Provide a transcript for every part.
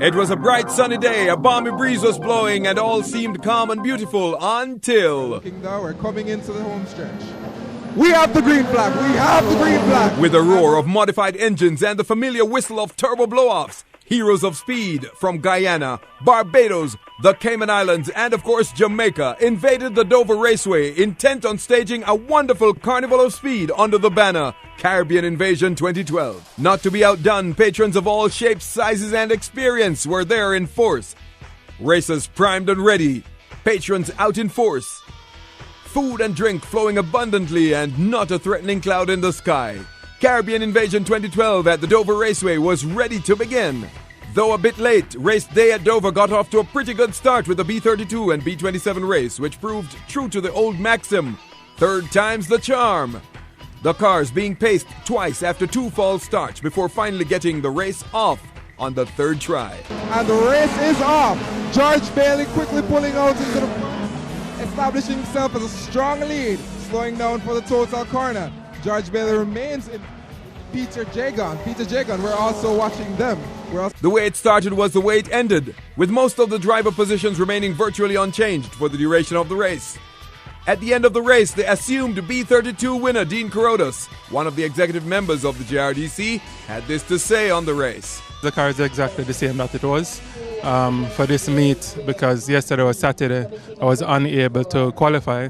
It was a bright sunny day, a balmy breeze was blowing, and all seemed calm and beautiful until... Looking down, we're coming into the home stretch. We have the green flag, we have the green flag! With a roar of modified engines and the familiar whistle of turbo blow-offs, heroes of speed from Guyana, Barbados, the Cayman Islands, and of course Jamaica invaded the Dover Raceway, intent on staging a wonderful carnival of speed under the banner Caribbean Invasion 2012. Not to be outdone, patrons of all shapes, sizes, and experience were there in force. Racers primed and ready, patrons out in force. Food and drink flowing abundantly and not a threatening cloud in the sky. Caribbean Invasion 2012 at the Dover Raceway was ready to begin. Though a bit late, race day at Dover got off to a pretty good start with the B32 and B27 race, which proved true to the old maxim, third time's the charm. The cars being paced twice after two false starts before finally getting the race off on the third try. And the race is off. George Bailey quickly pulling out into the front, establishing himself as a strong lead, slowing down for the total corner. George Bailey remains in Peter Jagon. We're also watching them. The way it started was the way it ended, with most of the driver positions remaining virtually unchanged for the duration of the race. At the end of the race, the assumed B32 winner, Dean Carothers, one of the executive members of the JRDC, had this to say on the race. The car is exactly the same that it was for this meet, because yesterday was Saturday, I was unable to qualify.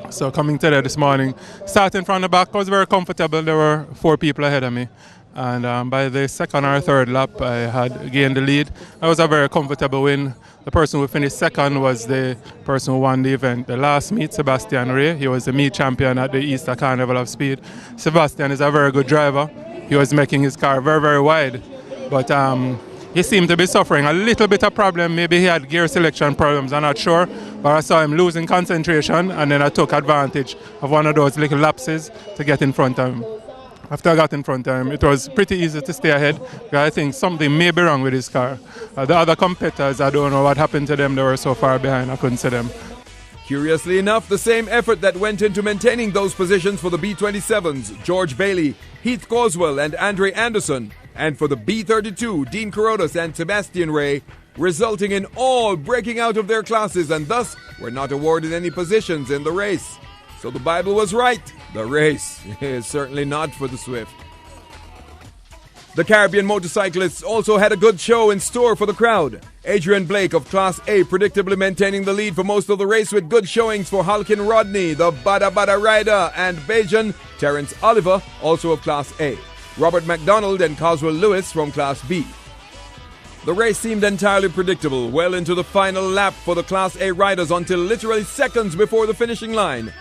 So coming today this morning, starting from the back, I was very comfortable. There were 4 people ahead of me. And by the second or third lap, I had gained the lead. It was a very comfortable win. The person who finished second was the person who won the event. The last meet, Sebastian Ray, he was the meet champion at the Easter Carnival of Speed. Sebastian is a very good driver. He was making his car very, very wide. But he seemed to be suffering a little bit of problem. Maybe he had gear selection problems, I'm not sure. But I saw him losing concentration, and then I took advantage of one of those little lapses to get in front of him. After I got in front of him, it was pretty easy to stay ahead, because I think something may be wrong with his car. The other competitors, I don't know what happened to them. They were so far behind, I couldn't see them. Curiously enough, the same effort that went into maintaining those positions for the B27s, George Bailey, Heath Coswell, and Andre Anderson, and for the B32, Dean Carothers and Sebastian Ray, resulting in all breaking out of their classes and thus were not awarded any positions in the race. So the Bible was right. The race is certainly not for the swift. The Caribbean motorcyclists also had a good show in store for the crowd. Adrian Blake of Class A predictably maintaining the lead for most of the race with good showings for Halkin Rodney, the Bada Bada rider, and Bajan Terence Oliver, also of Class A. Robert McDonald and Coswell Lewis from Class B. The race seemed entirely predictable well into the final lap for the Class A riders until literally seconds before the finishing line.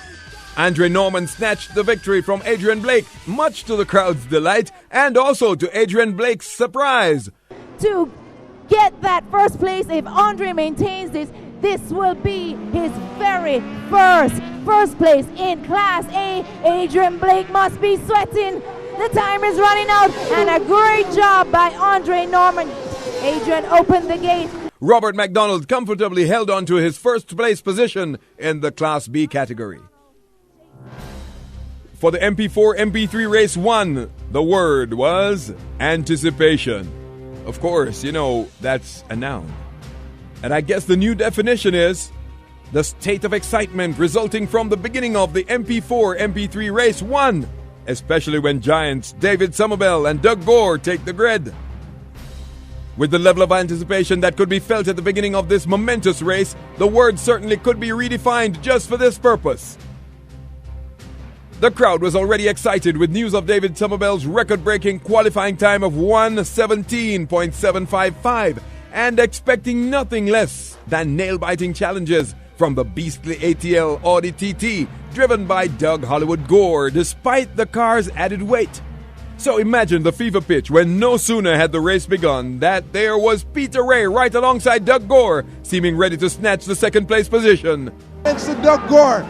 Andre Norman snatched the victory from Adrian Blake, much to the crowd's delight and also to Adrian Blake's surprise. To get that first place, if Andre maintains this will be his very first place in Class A. Adrian Blake must be sweating. The time is running out, and a great job by Andre Norman. Adrian opened the gate. Robert McDonald comfortably held on to his first place position in the Class B category. For the MP4 MP3 Race 1, the word was anticipation. Of course, you know, that's a noun. And I guess the new definition is the state of excitement resulting from the beginning of the MP4 MP3 Race 1, especially when giants David Somerville and Doug Gore take the grid. With the level of anticipation that could be felt at the beginning of this momentous race, the word certainly could be redefined just for this purpose. The crowd was already excited with news of David Somerville's record-breaking qualifying time of 1:17.755 and expecting nothing less than nail-biting challenges from the beastly ATL Audi TT, driven by Doug Hollywood Gore, despite the car's added weight. So imagine the fever pitch when no sooner had the race begun that there was Peter Ray right alongside Doug Gore, seeming ready to snatch the second place position. It's Doug Gore.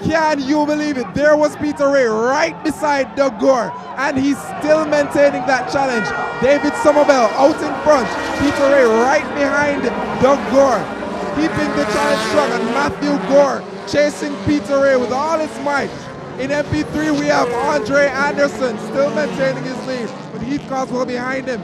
Can you believe it? There was Peter Ray right beside Doug Gore, and he's still maintaining that challenge. David Somerville out in front, Peter Ray right behind Doug Gore, keeping the challenge strong, and Matthew Gore chasing Peter Ray with all his might. In MP3 we have Andre Anderson still maintaining his lead with Heath Coswell behind him.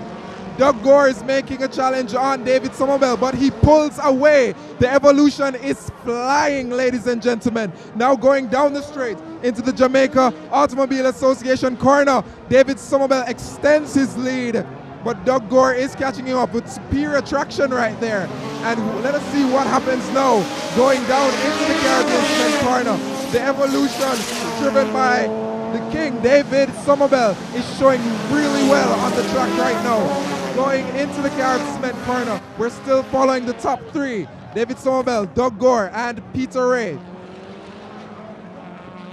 Doug Gore is making a challenge on David Somerville, but he pulls away. The Evolution is flying, ladies and gentlemen. Now going down the straight into the Jamaica Automobile Association corner. David Somerville extends his lead, but Doug Gore is catching him up with superior traction right there. And let us see what happens now going down into the Caribbean Cement corner. The Evolution, driven by the King, David Somerville, is showing really well on the track right now. Going into the Caribbean Cement corner, we're still following the top three. David Somerville, Doug Gore, and Peter Ray.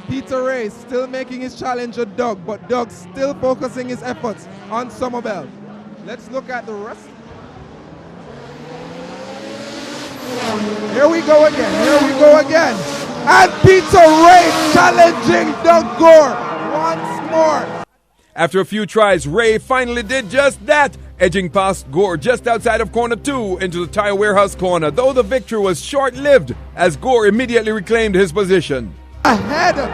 Peter Ray still making his challenge at Doug, but Doug still focusing his efforts on Somerville. Let's look at the rest. Here we go again. And Peter Ray challenging Doug Gore once more. After a few tries, Ray finally did just that, edging past Gore just outside of corner 2 into the tire warehouse corner, though the victory was short-lived as Gore immediately reclaimed his position. Ahead of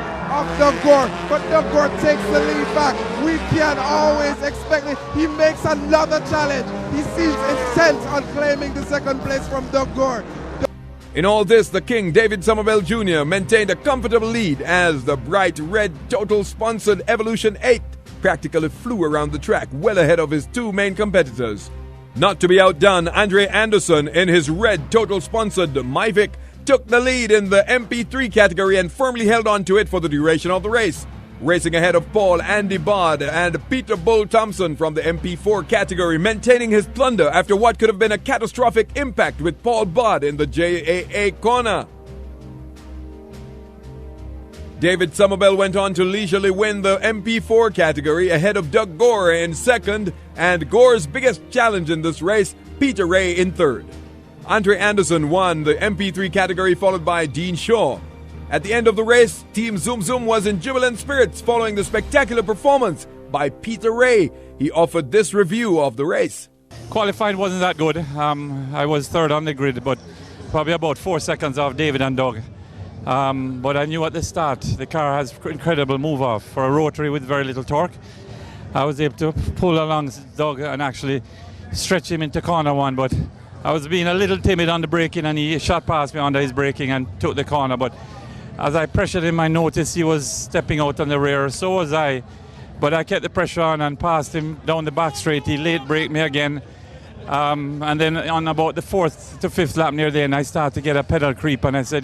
Doug Gore, but Doug Gore takes the lead back. We can always expect it. He makes another challenge. He seems intent on claiming the second place from Doug Gore. In all this, the King, David Somerville Jr., maintained a comfortable lead as the bright red Total-sponsored Evolution 8 practically flew around the track well ahead of his two main competitors. Not to be outdone, Andre Anderson in his red Total-sponsored Mavic took the lead in the MP3 category and firmly held on to it for the duration of the race, racing ahead of Paul Andy Bod and Peter Bull Thompson from the MP4 category, maintaining his plunder after what could have been a catastrophic impact with Paul Bod in the JAA corner. David Somerville went on to leisurely win the MP4 category ahead of Doug Gore in second, and Gore's biggest challenge in this race, Peter Ray, in third. Andre Anderson won the MP3 category, followed by Dean Shaw. At the end of the race, Team Zoom Zoom was in jubilant spirits following the spectacular performance by Peter Ray. He offered this review of the race. Qualifying wasn't that good. I was third on the grid, but probably about 4 seconds off David and Doug. But I knew at the start the car has incredible move off for a rotary with very little torque. I was able to pull along Doug and actually stretch him into corner 1, but I was being a little timid on the braking, and he shot past me under his braking and took the corner. But as I pressured him, I noticed he was stepping out on the rear. So was I. But I kept the pressure on and passed him down the back straight. He late braked me again. And then on about the 4th to 5th lap near the end, I started to get a pedal creep, and I said,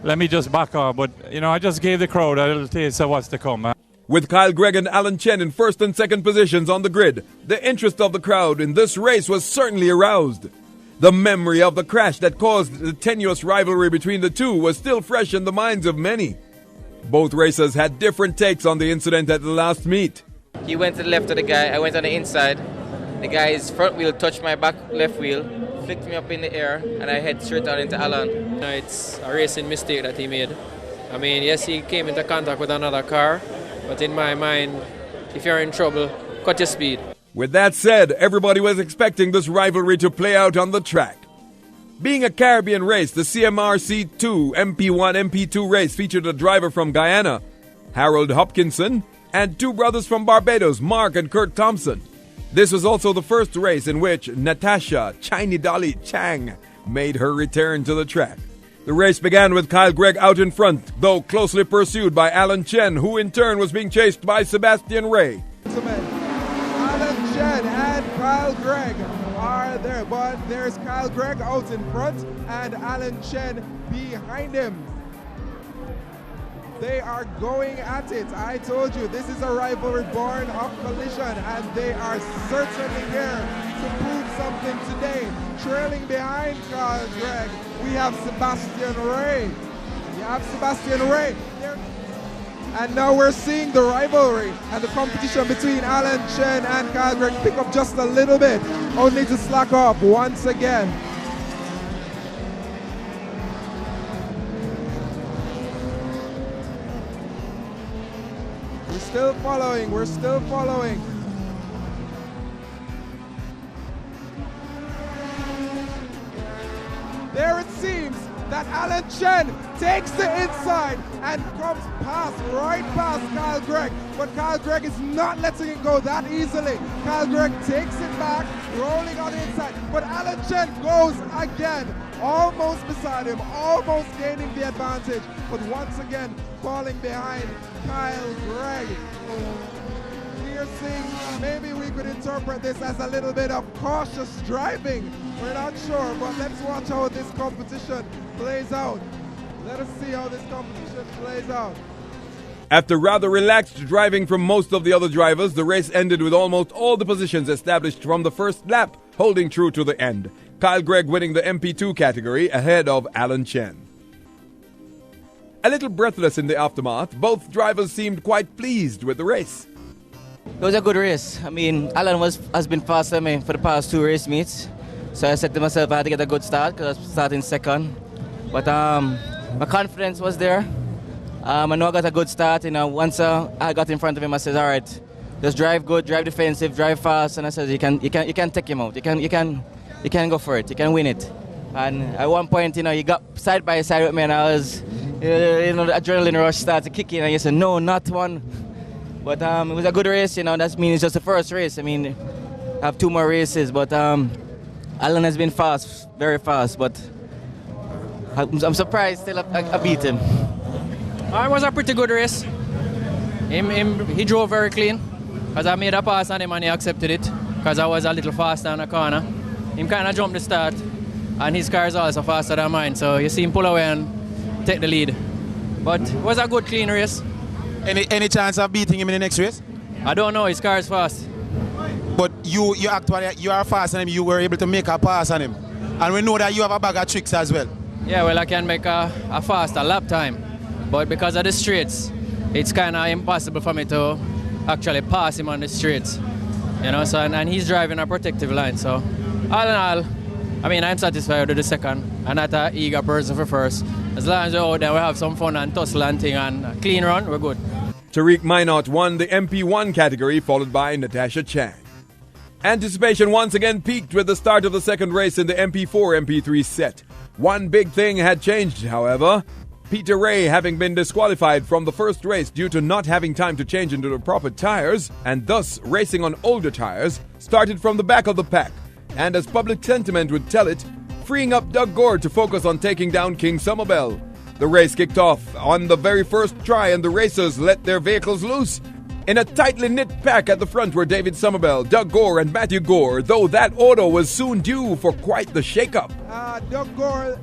let me just back off. But, I just gave the crowd a little taste of what's to come. With Kyle Gregg and Alan Chen in first and second positions on the grid, the interest of the crowd in this race was certainly aroused. The memory of the crash that caused the tenuous rivalry between the two was still fresh in the minds of many. Both racers had different takes on the incident at the last meet. He went to the left of the guy, I went on the inside. The guy's front wheel touched my back left wheel, flicked me up in the air, and I head straight down into Alan. It's a racing mistake that he made. Yes, he came into contact with another car, but in my mind, if you're in trouble, cut your speed. With that said, everybody was expecting this rivalry to play out on the track. Being a Caribbean race, the CMRC2 MP1 MP2 race featured a driver from Guyana, Harold Hopkinson, and two brothers from Barbados, Mark and Kurt Thompson. This was also the first race in which Natasha Chiny Dolly Chang made her return to the track. The race began with Kyle Gregg out in front, though closely pursued by Alan Chen, who in turn was being chased by Sebastian Ray. Alan Chen and Kyle Gregg are there, but there's Kyle Gregg out in front and Alan Chen behind him. They are going at it. I told you, this is a rivalry born of collision, and they are certainly here to prove something today. Trailing behind Carl Gregg, we have Sebastian Ray. And now we're seeing the rivalry and the competition between Alan Chen and Carl Gregg pick up just a little bit, only to slack off once again. We're still following. There it seems that Alan Chen takes the inside and comes right past Carl Gregg. But Carl Gregg is not letting it go that easily. Carl Gregg takes it back, rolling on the inside. But Alan Chen goes again, almost beside him, almost gaining the advantage. But once again, falling behind Kyle Gregg. We're seeing, maybe we could interpret this as a little bit of cautious driving. We're not sure, but let's watch how this competition plays out. Let us see how this competition plays out. After rather relaxed driving from most of the other drivers, the race ended with almost all the positions established from the first lap, holding true to the end. Kyle Gregg winning the MP2 category ahead of Alan Chen. A little breathless in the aftermath, both drivers seemed quite pleased with the race. It was a good race. I mean, Alan has been faster than me for the past 2 race meets. So I said to myself I had to get a good start because I was starting second. But my confidence was there. I know I got a good start. Once I got in front of him, I said, all right, just drive good, drive defensive, drive fast. And I said, you can take him out. You can go for it. You can win it. And at one point, you got side by side with me, and I was, the adrenaline rush started kicking. And you said, no, not one. But it was a good race. That means it's just the first race. I mean, I have 2 more races, but Alan has been fast, very fast. But I'm surprised still I beat him. It was a pretty good race. He drove very clean, because I made a pass on him and he accepted it, because I was a little faster on the corner. He kind of jumped the start, and his car is also faster than mine, so you see him pull away and take the lead. But it was a good, clean race. Any chance of beating him in the next race? I don't know, his car is fast. But you are faster than him, you were able to make a pass on him. And we know that you have a bag of tricks as well. Yeah, well, I can make a faster lap time. But because of the straights, it's kind of impossible for me to actually pass him on the straights. So and he's driving a protective line. So all in all, I mean, I'm satisfied with the second. I'm not an eager person for first. As long as we're out there, we have some fun and tussle and thing and a clean run, we're good. Tariq Minot won the MP1 category, followed by Natasha Chang. Anticipation once again peaked with the start of the second race in the MP4-MP3 set. One big thing had changed, however. Peter Ray, having been disqualified from the first race due to not having time to change into the proper tires, and thus racing on older tires, started from the back of the pack, and as public sentiment would tell it, freeing up Doug Gore to focus on taking down King Somerville. The race kicked off on the very first try, and the racers let their vehicles loose. In a tightly knit pack at the front were David Somerville, Doug Gore, and Matthew Gore, though that auto was soon due for quite the shake-up. Doug Gore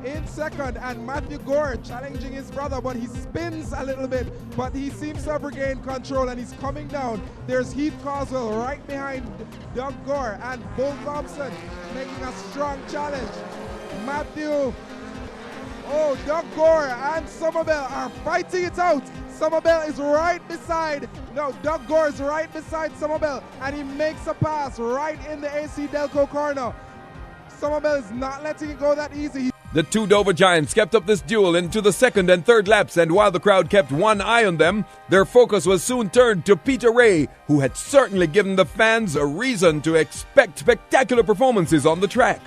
in second, and Matthew Gore challenging his brother, but he spins a little bit, but he seems to have regained control and he's coming down. There's Heath Coswell right behind Doug Gore, and Bull Thompson making a strong challenge. Doug Gore and Somerville are fighting it out. Somerville is Doug Gore is right beside Somerville, and he makes a pass right in the AC Delco corner. Somerville is not letting it go that easy. The 2 Dover Giants kept up this duel into the second and third laps, and while the crowd kept one eye on them, their focus was soon turned to Peter Ray, who had certainly given the fans a reason to expect spectacular performances on the track.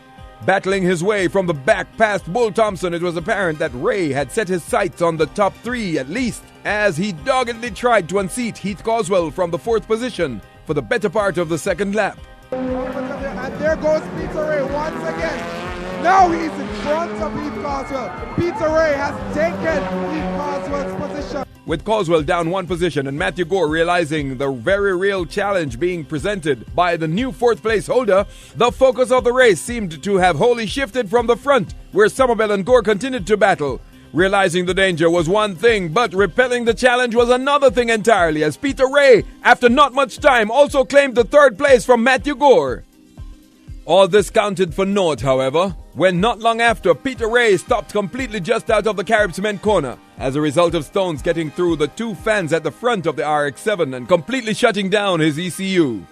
Battling his way from the back past Bull Thompson, it was apparent that Ray had set his sights on the top 3 at least, as he doggedly tried to unseat Heath Coswell from the 4th position for the better part of the second lap. And there goes Peter Ray once again. Now he's in front of Heath Coswell. Peter Ray has taken Heath Coswell's position. With Coswell down 1 position and Matthew Gore realizing the very real challenge being presented by the new 4th place holder, the focus of the race seemed to have wholly shifted from the front, where Somerville and Gore continued to battle. Realizing the danger was one thing, but repelling the challenge was another thing entirely, as Peter Ray, after not much time, also claimed the 3rd place from Matthew Gore. All this counted for naught, however, when not long after, Peter Ray stopped completely just out of the Carib Cement corner as a result of stones getting through the two fans at the front of the RX-7 and completely shutting down his ECU.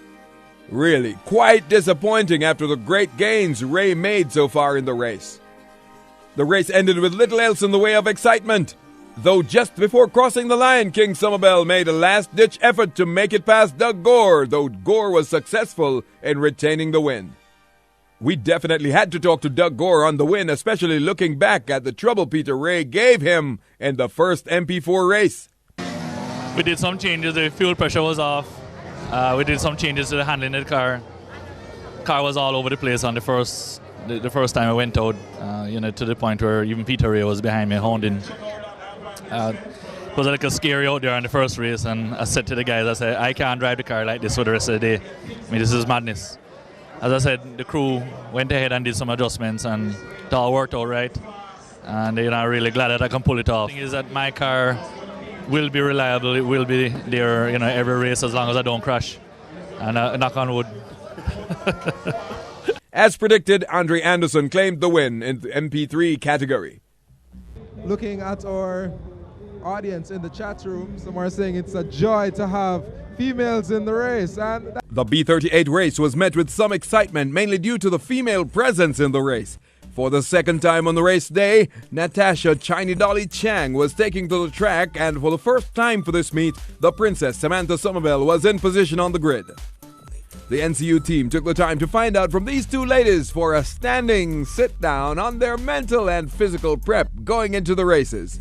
Really, quite disappointing after the great gains Ray made so far in the race. The race ended with little else in the way of excitement, though just before crossing the line, King Summerbell made a last-ditch effort to make it past Doug Gore, though Gore was successful in retaining the win. We definitely had to talk to Doug Gore on the win, especially looking back at the trouble Peter Ray gave him in the first MP4 race. We did some changes, the fuel pressure was off. We did some changes to the handling of the car. Car was all over the place on the first time I went out, to the point where even Peter Ray was behind me hounding. It was like a scary out there on the first race, and I said to the guys, I said, I can't drive the car like this for the rest of the day. I mean, this is madness. As I said, the crew went ahead and did some adjustments, and it all worked out right. And I'm really glad that I can pull it off. The thing is that my car will be reliable. It will be there, every race as long as I don't crash. And knock on wood. As predicted, Andre Anderson claimed the win in the MP3 category. Looking at our audience in the chat room, some are saying it's a joy to have females in the race. And the B38 race was met with some excitement, mainly due to the female presence in the race. For the second time on the race day, Natasha Chiny Dolly Chang was taking to the track, and for the first time for this meet, the Princess Samantha Summerbell was in position on the grid. The NCU team took the time to find out from these two ladies for a standing sit-down on their mental and physical prep going into the races.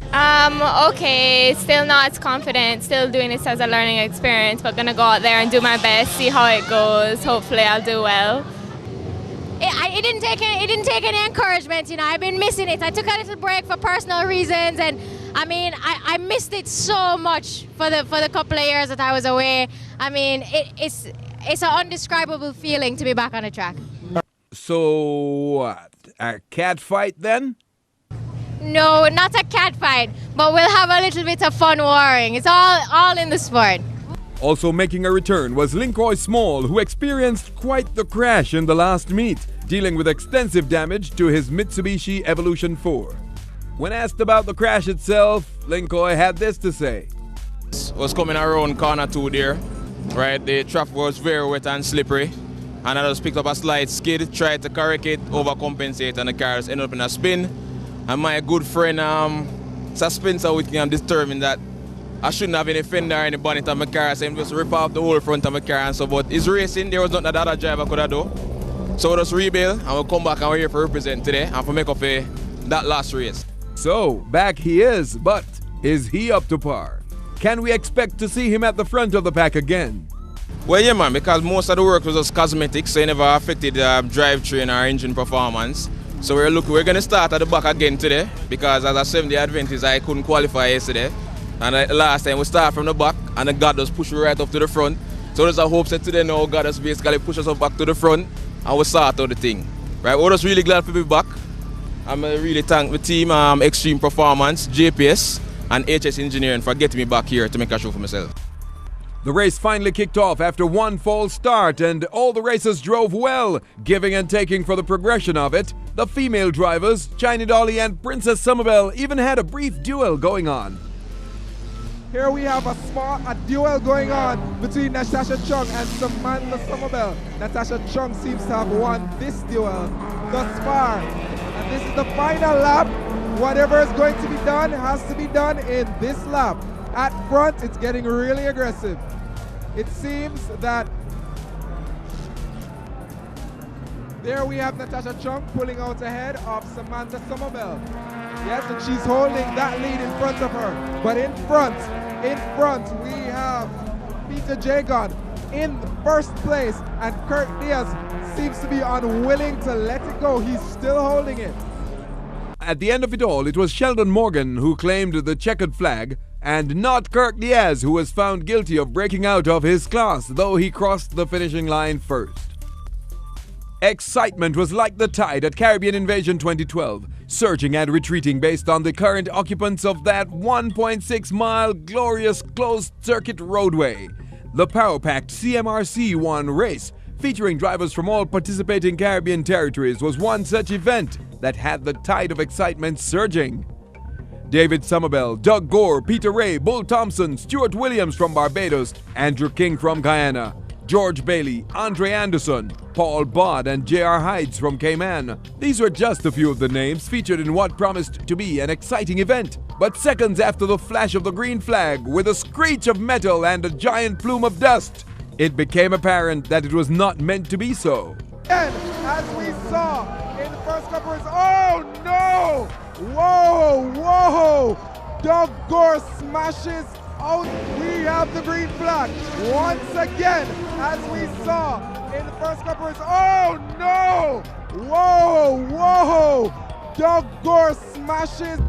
Okay, still not as confident, still doing this as a learning experience, but gonna go out there and do my best, see how it goes. Hopefully I'll do well. It didn't take any encouragement, I've been missing it. I took a little break for personal reasons, and I missed it so much for the couple of years that I was away. It's an undescribable feeling to be back on the track. So what, a cat fight then? No, not a cat fight, but we'll have a little bit of fun warring. It's all in the sport. Also making a return was Linkroy Small, who experienced quite the crash in the last meet, dealing with extensive damage to his Mitsubishi Evolution 4. When asked about the crash itself, Linkroy had this to say. Was coming around corner 2 there, right? The traffic was very wet and slippery, and I just picked up a slight skid, tried to correct it, overcompensate, and the car ended up in a spin. And my good friend Spencer with me, I'm determined that I shouldn't have any fender or any bonnet on my car, so I'm just rip off the whole front of my car and so. But it's racing, there was nothing that the other driver could have done. So we'll just rebuild and we'll come back and we're here for represent today and for make up for that last race. So, back he is, but is he up to par? Can we expect to see him at the front of the pack again? Well, yeah, man, because most of the work was just cosmetic, so it never affected drivetrain or engine performance. So we're going to start at the back again today, because as a 7-day Adventist, I couldn't qualify yesterday. And last time we start from the back, and then God just pushed me right up to the front. So there's a hope that today now God just basically push us up back to the front, and we start out the thing. Right, we're just really glad to be back. I'm really thank the team, Extreme Performance, JPS, and HS Engineering for getting me back here to make a show for myself. The race finally kicked off after one false start, and all the racers drove well, giving and taking for the progression of it. The female drivers, Chiny Dolly and Princess Summerbell, even had a brief duel going on. Here we have a duel going on between Natasha Chung and Samantha Summerbell. Natasha Chung seems to have won this duel thus far. And this is the final lap. Whatever is going to be done has to be done in this lap. At front, it's getting really aggressive. It seems that there we have Natasha Chung pulling out ahead of Samantha Summerbell. Yes, and she's holding that lead in front of her. But in front, we have Peter Jagon in first place, and Kirk Diaz seems to be unwilling to let it go. He's still holding it. At the end of it all, it was Sheldon Morgan who claimed the checkered flag, and not Kirk Diaz, who was found guilty of breaking out of his class, though he crossed the finishing line first. Excitement was like the tide at Caribbean Invasion 2012, surging and retreating based on the current occupants of that 1.6-mile glorious closed-circuit roadway. The power-packed CMRC 1 race featuring drivers from all participating Caribbean territories, was one such event that had the tide of excitement surging. David Somerville, Doug Gore, Peter Ray, Bull Thompson, Stuart Williams from Barbados, Andrew King from Guyana, George Bailey, Andre Anderson, Paul Bodd, and J.R. Hides from Cayman. These were just a few of the names featured in what promised to be an exciting event. But seconds after the flash of the green flag, with a screech of metal and a giant plume of dust, it became apparent that it was not meant to be so. And as we saw in the first couple of oh no! Whoa, whoa! Doug Gore smashes out. We have the green flag once again, as we saw in the first couple of oh no! Whoa, whoa! Doug Gore smashes.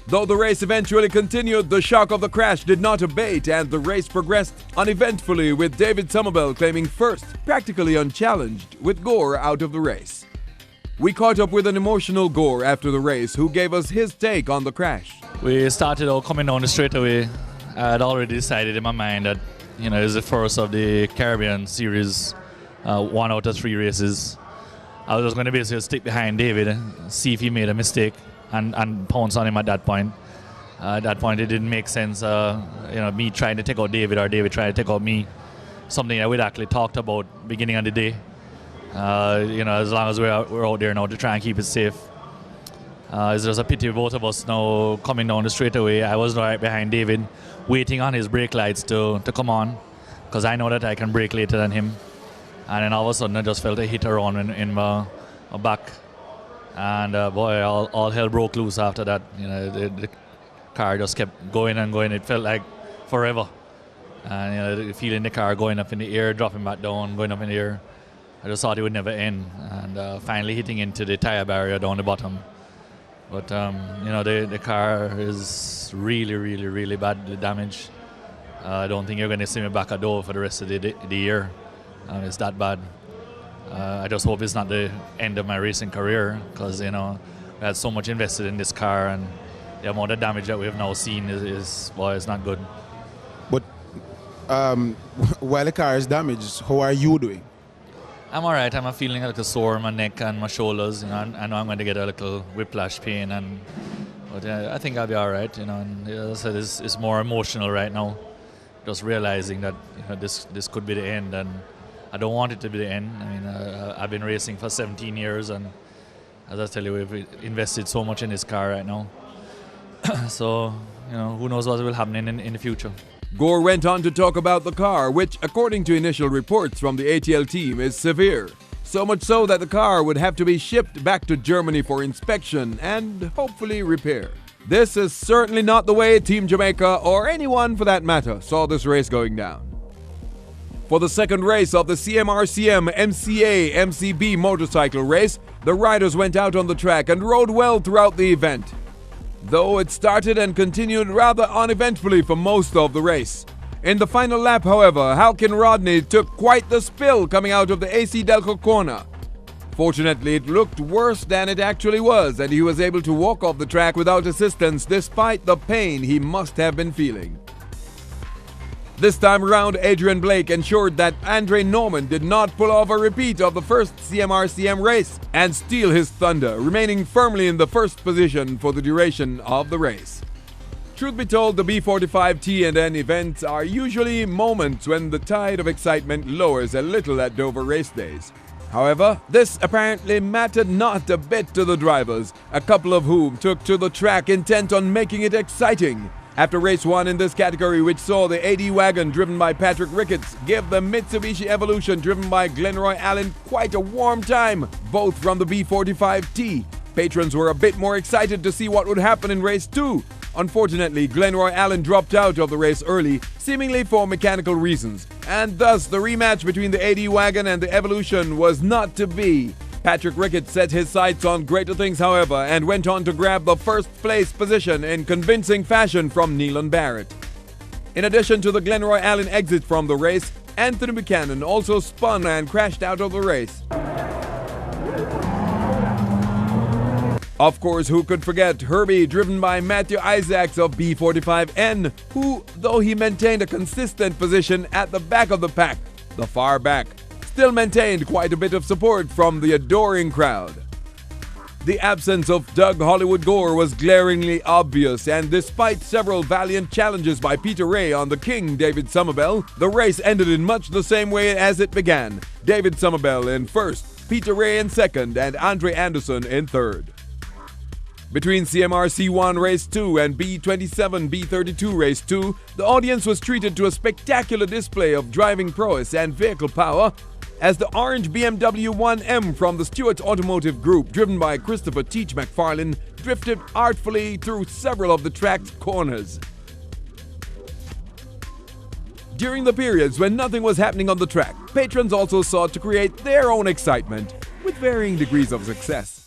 Though the race eventually continued, the shock of the crash did not abate and the race progressed uneventfully, with David Somerville claiming first, practically unchallenged, with Gore out of the race. We caught up with an emotional Gore after the race, who gave us his take on the crash. We started out coming down the straightaway. I had already decided in my mind that, it's the first of the Caribbean series, 1 out of 3 races. I was just going to basically stick behind David and see if he made a mistake and pounce on him at that point. At that point, it didn't make sense, me trying to take out David or David trying to take out me. Something that we'd actually talked about beginning of the day. As long as we're out there now to try and keep it safe. It's just a pity both of us now coming down the straightaway. I was right behind David, waiting on his brake lights to come on, because I know that I can brake later than him. And then all of a sudden, I just felt a hit around in my back. And boy, all hell broke loose after that. The car just kept going and going. It felt like forever. And feeling the car going up in the air, dropping back down, going up in the air. I just thought it would never end. And finally hitting into the tire barrier down the bottom. But the car is really, really, really bad, the damage. I don't think you're going to see me back at Dover for the rest of the year. It's that bad. I just hope it's not the end of my racing career, because we had so much invested in this car, and the amount of damage that we have now seen is not good. But while the car is damaged, how are you doing? I'm all right. I'm feeling a little sore in my neck and my shoulders. I know I'm going to get a little whiplash pain, but I think I'll be all right. And as I said, it's more emotional right now. Just realizing that this could be the end, and I don't want it to be the end. I've been racing for 17 years, and as I tell you, we've invested so much in this car right now. So, who knows what will happen in the future. Gore went on to talk about the car, which, according to initial reports from the ATL team, is severe. So much so that the car would have to be shipped back to Germany for inspection and hopefully repair. This is certainly not the way Team Jamaica, or anyone for that matter, saw this race going down. For the second race of the CMRCM MCA MCB motorcycle race, the riders went out on the track and rode well throughout the event, though it started and continued rather uneventfully for most of the race. In the final lap, however, Halkin Rodney took quite the spill coming out of the AC Delco corner. Fortunately, it looked worse than it actually was, and he was able to walk off the track without assistance despite the pain he must have been feeling. This time around, Adrian Blake ensured that Andre Norman did not pull off a repeat of the first CMRCM race and steal his thunder, remaining firmly in the first position for the duration of the race. Truth be told, the B45 T&N events are usually moments when the tide of excitement lowers a little at Dover race days. However, this apparently mattered not a bit to the drivers, a couple of whom took to the track intent on making it exciting. After race 1 in this category, which saw the AD wagon driven by Patrick Ricketts give the Mitsubishi Evolution driven by Glenroy Allen quite a warm time, both from the B45T, Patrons were a bit more excited to see what would happen in race 2. Unfortunately, Glenroy Allen dropped out of the race early, seemingly for mechanical reasons, and thus the rematch between the AD Wagon and the Evolution was not to be. Patrick Rickett set his sights on greater things, however, and went on to grab the first place position in convincing fashion from Nealon Barrett. In addition to the Glenroy Allen exit from the race, Anthony Buchanan also spun and crashed out of the race. Of course, who could forget Herbie, driven by Matthew Isaacs of B45N, who, though he maintained a consistent position at the back of the pack, the far back, still maintained quite a bit of support from the adoring crowd. The absence of Doug Hollywood Gore was glaringly obvious, and despite several valiant challenges by Peter Ray on the King, David Somervell, the race ended in much the same way as it began. David Somervell in first, Peter Ray in second, and Andre Anderson in third. Between CMR C1 Race 2 and B27 B32 Race 2, the audience was treated to a spectacular display of driving prowess and vehicle power as the orange BMW 1M from the Stewart Automotive Group, driven by Christopher Teach McFarlane, drifted artfully through several of the track's corners. During the periods when nothing was happening on the track, patrons also sought to create their own excitement, with varying degrees of success.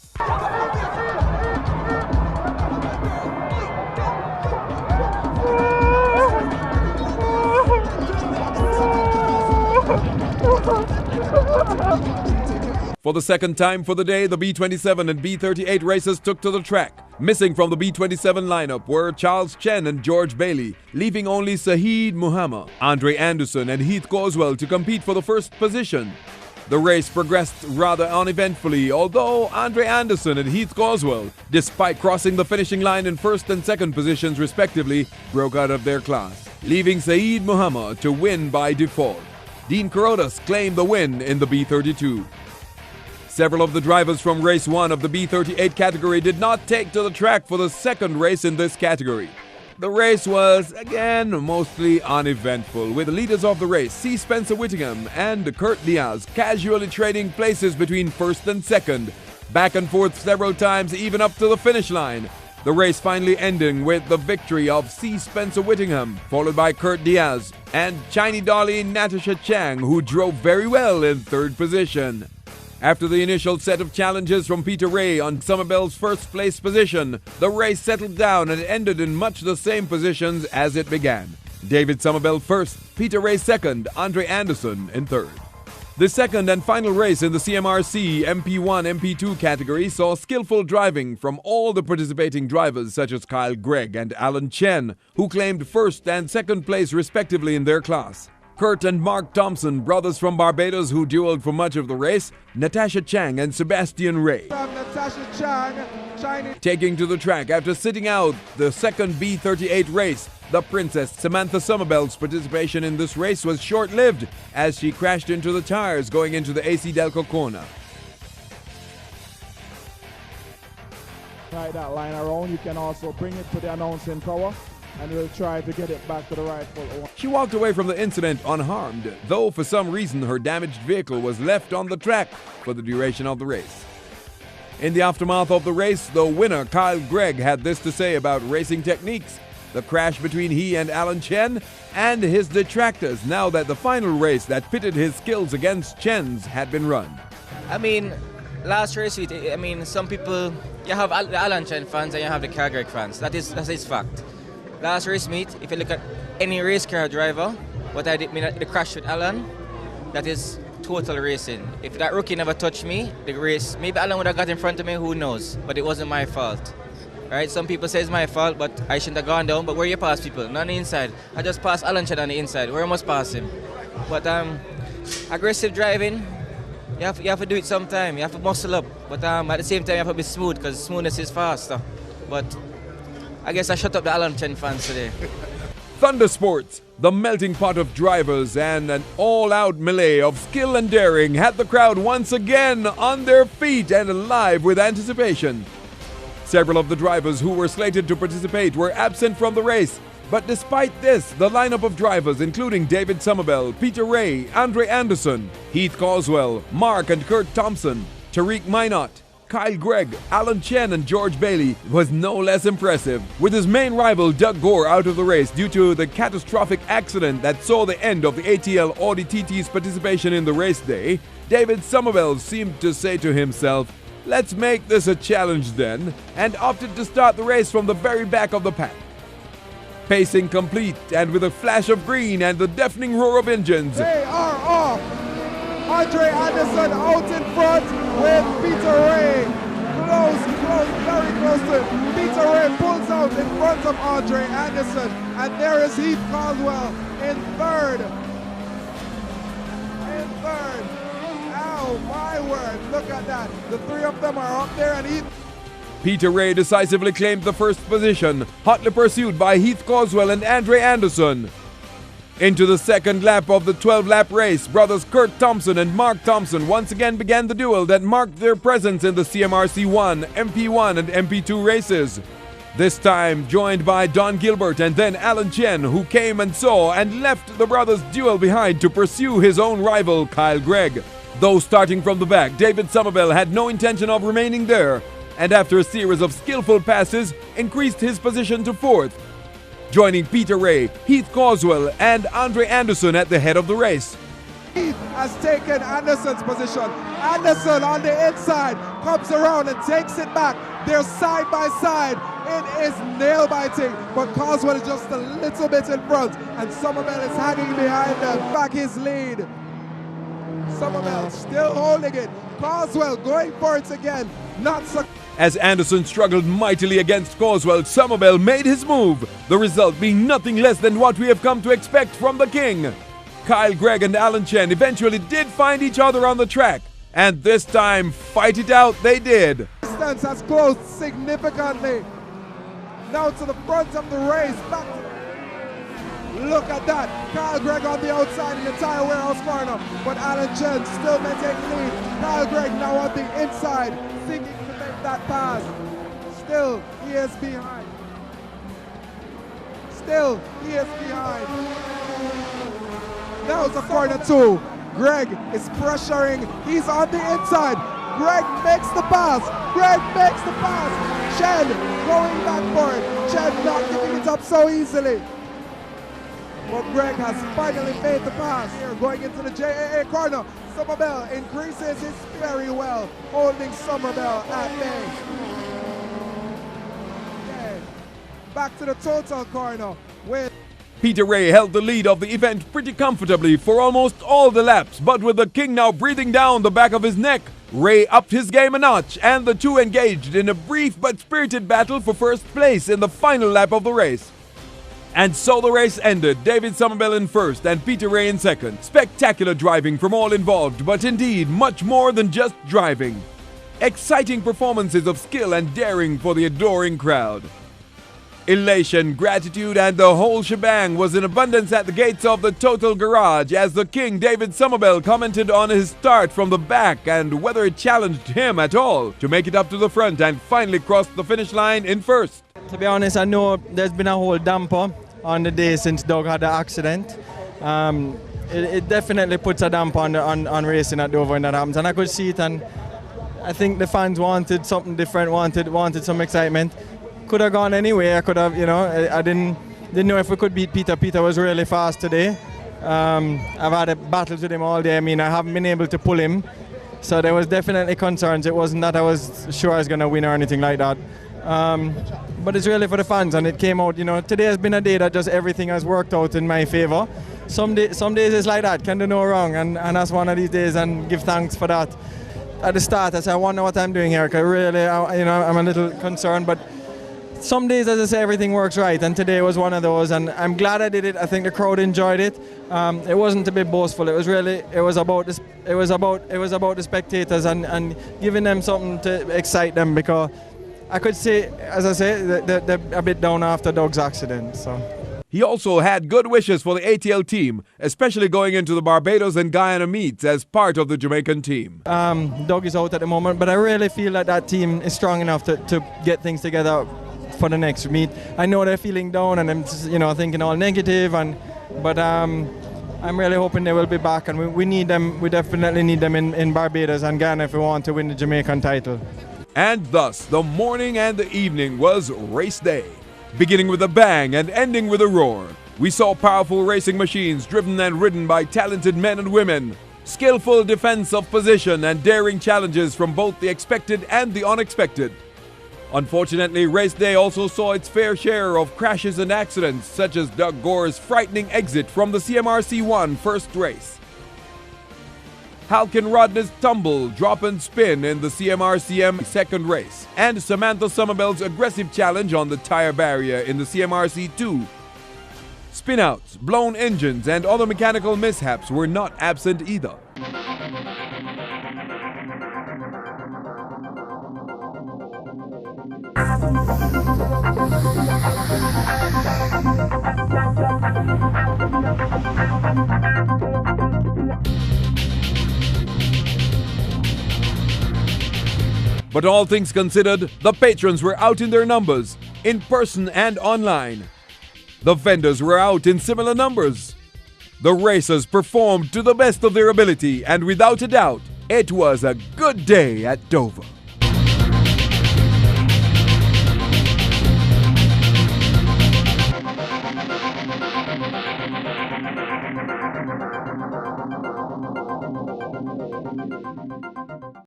For the second time for the day, the B27 and B38 races took to the track. Missing from the B27 lineup were Charles Chen and George Bailey, leaving only Saheed Muhammad, Andre Anderson and Heath Coswell to compete for the first position. The race progressed rather uneventfully, although Andre Anderson and Heath Coswell, despite crossing the finishing line in first and second positions respectively, broke out of their class, leaving Saheed Muhammad to win by default. Dean Carotas claimed the win in the B32. Several of the drivers from race 1 of the B38 category did not take to the track for the second race in this category. The race was, again, mostly uneventful, with the leaders of the race, C. Spencer Whittingham and Kurt Diaz, casually trading places between first and second, back and forth several times, even up to the finish line. The race finally ending with the victory of C. Spencer Whittingham, followed by Kurt Diaz, and Chiny Dolly Natasha Chang, who drove very well in third position. After the initial set of challenges from Peter Ray on Somervell's first place position, the race settled down and ended in much the same positions as it began. David Somervell first, Peter Ray second, Andre Anderson in third. The second and final race in the CMRC MP1 MP2 category saw skillful driving from all the participating drivers such as Kyle Gregg and Alan Chen, who claimed first and second place respectively in their class. Kurt and Mark Thompson, brothers from Barbados who dueled for much of the race, Natasha Chang and Sebastian Ray. Natasha Chang, taking to the track after sitting out the second B38 race. The Princess Samantha Somervell's participation in this race was short-lived as she crashed into the tires going into the AC Delco corner. Try that line around, you can also bring it to the announcing tower, and we'll try to get it back to the rightful owner. She walked away from the incident unharmed, though for some reason her damaged vehicle was left on the track for the duration of the race. In the aftermath of the race, the winner, Kyle Gregg, had this to say about racing techniques, the crash between he and Alan Chen, and his detractors now that the final race that pitted his skills against Chen's had been run. I mean, last race, some people, you have the Alan Chen fans and you have the Kyle Gregg fans. That is fact. Last race meet, if you look at any race car driver, what I did, the crash with Alan, that is total racing. If that rookie never touched me, the race, maybe Alan would have got in front of me, who knows? But it wasn't my fault. Right? Some people say it's my fault, but I shouldn't have gone down. But where you pass people? Not on the inside. I just passed Alan Chen on the inside. Where I must pass him. But aggressive driving, you have to do it sometime. You have to muscle up. But at the same time, you have to be smooth because smoothness is faster. But I guess I shut up the Alan Chen fans today. Thunder Sports, the melting pot of drivers and an all-out melee of skill and daring, had the crowd once again on their feet and alive with anticipation. Several of the drivers who were slated to participate were absent from the race, but despite this, the lineup of drivers, including David Somervell, Peter Ray, Andre Anderson, Heath Coswell, Mark and Kurt Thompson, Tariq Minot, Kyle Gregg, Alan Chen and George Bailey was no less impressive, with his main rival Doug Gore out of the race due to the catastrophic accident that saw the end of the ATL Audi TT's participation in the race day. David Somerville seemed to say to himself, "Let's make this a challenge then," and opted to start the race from the very back of the pack. Pacing complete and with a flash of green and the deafening roar of engines. They are off. Andre Anderson out in front with Peter Ray. Close, very close to it. Peter Ray pulls out in front of Andre Anderson. And there is Heath Caldwell in third. Oh my word, look at that. The three of them are up there and Heath. Peter Ray decisively claimed the first position, hotly pursued by Heath Coswell and Andre Anderson. Into the second lap of the 12-lap race, brothers Kurt Thompson and Mark Thompson once again began the duel that marked their presence in the CMRC1, MP1 and MP2 races. This time joined by Don Gilbert and then Alan Chen, who came and saw and left the brothers' duel behind to pursue his own rival Kyle Gregg. Though starting from the back, David Somerville had no intention of remaining there, and after a series of skillful passes, increased his position to fourth, joining Peter Ray, Heath Coswell, and Andre Anderson at the head of the race. Heath has taken Anderson's position. Anderson on the inside comes around and takes it back. They're side by side. It is nail-biting, but Coswell is just a little bit in front, and Somerville is hanging behind them. Back his lead. Somerville still holding it. Coswell going for it again. Not so. As Anderson struggled mightily against Coswell, Somerville made his move, the result being nothing less than what we have come to expect from the King. Kyle Gregg and Alan Chen eventually did find each other on the track, and this time, fight it out they did. Distance has closed significantly. Now to the front of the race. Back. Look at that. Kyle Gregg on the outside in the tire warehouse corner, but Alan Chen still maintaining lead. Kyle Gregg now on the inside, seeking to make that pass. Still, he is behind. Now it's a corner two. Gregg is pressuring. He's on the inside. Gregg makes the pass. Chen going back for it. Chen not giving it up so easily. But Gregg has finally made the pass. Here going into the JAA corner. Somerville increases his very well, holding Somerville at bay. Okay. Back to the total corner with Peter Ray held the lead of the event pretty comfortably for almost all the laps, but with the King now breathing down the back of his neck, Ray upped his game a notch, and the two engaged in a brief but spirited battle for first place in the final lap of the race. And so the race ended, David Somerville in first and Peter Ray in second. Spectacular driving from all involved, but indeed much more than just driving. Exciting performances of skill and daring for the adoring crowd. Elation, gratitude, and the whole shebang was in abundance at the gates of the Total Garage as the King, David Somerville, commented on his start from the back and whether it challenged him at all to make it up to the front and finally crossed the finish line in first. To be honest, I know there's been a whole damper on the day since Doug had the accident. It definitely puts a damper on racing at Dover when that happens, and I could see it, and I think the fans wanted something different, wanted some excitement. Could have gone anyway. I could have, I didn't know if we could beat Peter. Peter was really fast today. I've had a battle with him all day. I mean, I haven't been able to pull him, so there was definitely concerns. It wasn't that I was sure I was going to win or anything like that. But it's really for the fans, and it came out, today has been a day that just everything has worked out in my favor. Some days it's like that, can do no wrong, and that's one of these days, and give thanks for that. At the start, I said, I wonder what I'm doing here, because really, I'm a little concerned, but some days, as I say, everything works right, and today was one of those, and I'm glad I did it. I think the crowd enjoyed it. It wasn't to be boastful. It was about the spectators and giving them something to excite them, because I could say, as I say, they're a bit down after Doug's accident. So. He also had good wishes for the ATL team, especially going into the Barbados and Guyana meets as part of the Jamaican team. Doug is out at the moment, but I really feel that team is strong enough to get things together for the next meet. I know they're feeling down and I'm thinking all negative, but I'm really hoping they will be back, and we need them. We definitely need them in Barbados and Ghana if we want to win the Jamaican title. And thus, the morning and the evening was race day. Beginning with a bang and ending with a roar, we saw powerful racing machines driven and ridden by talented men and women, skillful defense of position and daring challenges from both the expected and the unexpected. Unfortunately, race day also saw its fair share of crashes and accidents, such as Doug Gore's frightening exit from the CMRC1 first race, Halkin Rodney's tumble, drop and spin in the CMRCM second race, and Samantha Somerville's aggressive challenge on the tire barrier in the CMRC2. Spinouts, blown engines, and other mechanical mishaps were not absent either. But all things considered, the patrons were out in their numbers, in person and online. The vendors were out in similar numbers. The racers performed to the best of their ability, and without a doubt, it was a good day at Dover.